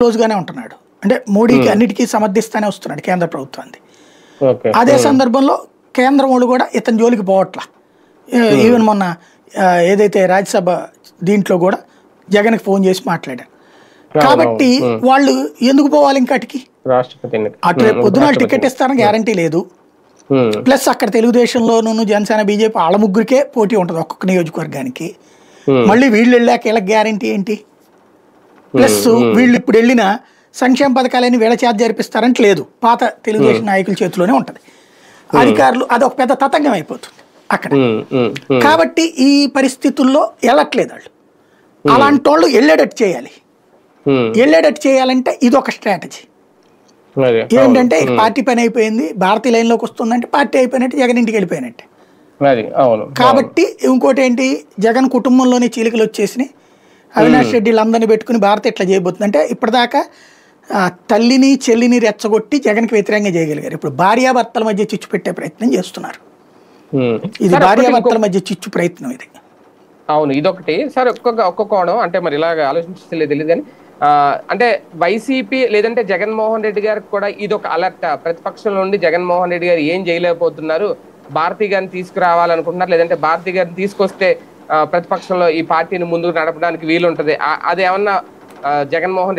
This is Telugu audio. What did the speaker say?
క్లోజ్గానే ఉంటున్నాడు. అంటే మోడీకి అన్నిటికీ సమర్థిస్తానే వస్తున్నాడు కేంద్ర ప్రభుత్వాన్ని. ఓకే. అదే సందర్భంలో కేంద్రం వాళ్ళు కూడా ఇతని జోలికి పోవట్ల. ఈవెన్ మొన్న ఏదైతే రాజ్యసభ దీంట్లో కూడా జగన్కి ఫోన్ చేసి మాట్లాడారు. కాబట్టి వాళ్ళు ఎందుకు పోవాలి ఇంకటికి? రాష్ట్రపతి అటు రేపు పొద్దున టికెట్ ఇస్తారని గ్యారంటీ లేదు. ప్లస్ అక్కడ తెలుగుదేశంలోనూ జనసేన బీజేపీ వాళ్ళ ముగ్గురికే పోటీ ఉంటుంది ఒక్కొక్క నియోజకవర్గానికి. మళ్ళీ వీళ్ళు వెళ్ళాక వీళ్ళకి గ్యారంటీ ఏంటి? ప్లస్ వీళ్ళు ఇప్పుడు వెళ్ళిన సంక్షేమ పథకాలని వీళ్ళ చేత జరిపిస్తారంటే లేదు, పాత తెలుగుదేశం నాయకుల చేతిలోనే ఉంటుంది. అధికారులు అది ఒక పెద్ద తతంగం అయిపోతుంది అక్కడ. కాబట్టి ఈ పరిస్థితుల్లో వెళ్ళట్లేదు వాళ్ళు. అలాంటి వాళ్ళు వెళ్ళేటట్టు చేయాలి. వెళ్ళేటట్టు చేయాలంటే ఇది ఒక స్ట్రాటజీ. ఏంటంటే పార్టీ పని అయిపోయింది, భారతీయ లైన్లోకి వస్తుందంటే పార్టీ అయిపోయినట్టు, జగన్ ఇంటికి వెళ్ళిపోయినట్టే. కాబట్టి ఇంకోటి ఏంటి, జగన్ కుటుంబంలోని చీలికలు వచ్చేసినాయి. అవినాష్ రెడ్డి వీళ్ళందరినీ పెట్టుకుని భారత ఇట్లా చేయబోతుంది. అంటే ఇప్పటిదాకా తల్లిని చెల్లిని రెచ్చగొట్టి జగన్కి వ్యతిరేకంగా చేయగలిగారు. ఇప్పుడు భార్యాభర్తల మధ్య చిచ్చు పెట్టే ప్రయత్నం చేస్తున్నారు. ఇది భార్యాభర్తల మధ్య చిచ్చు ప్రయత్నం ఇది. అవును, ఇదొకటి. సరే, ఒక్కొక్క కోణం అంటే మరి ఇలాగ ఆలోచించలేదు తెలియదు కానీ అంటే వైసీపీ లేదంటే జగన్మోహన్ రెడ్డి గారికి కూడా ఇదొక అలర్ట్. ప్రతిపక్షంలో ఉండి జగన్మోహన్ రెడ్డి గారు ఏం చేయలేకపోతున్నారు, భారతీ గారిని తీసుకురావాలనుకుంటున్నారు, లేదంటే భారతీ గారిని తీసుకొస్తే ప్రతిపక్షంలో ఈ పార్టీని ముందుకు నడపడానికి వీలుంటది, అదేమన్నా జగన్మోహన్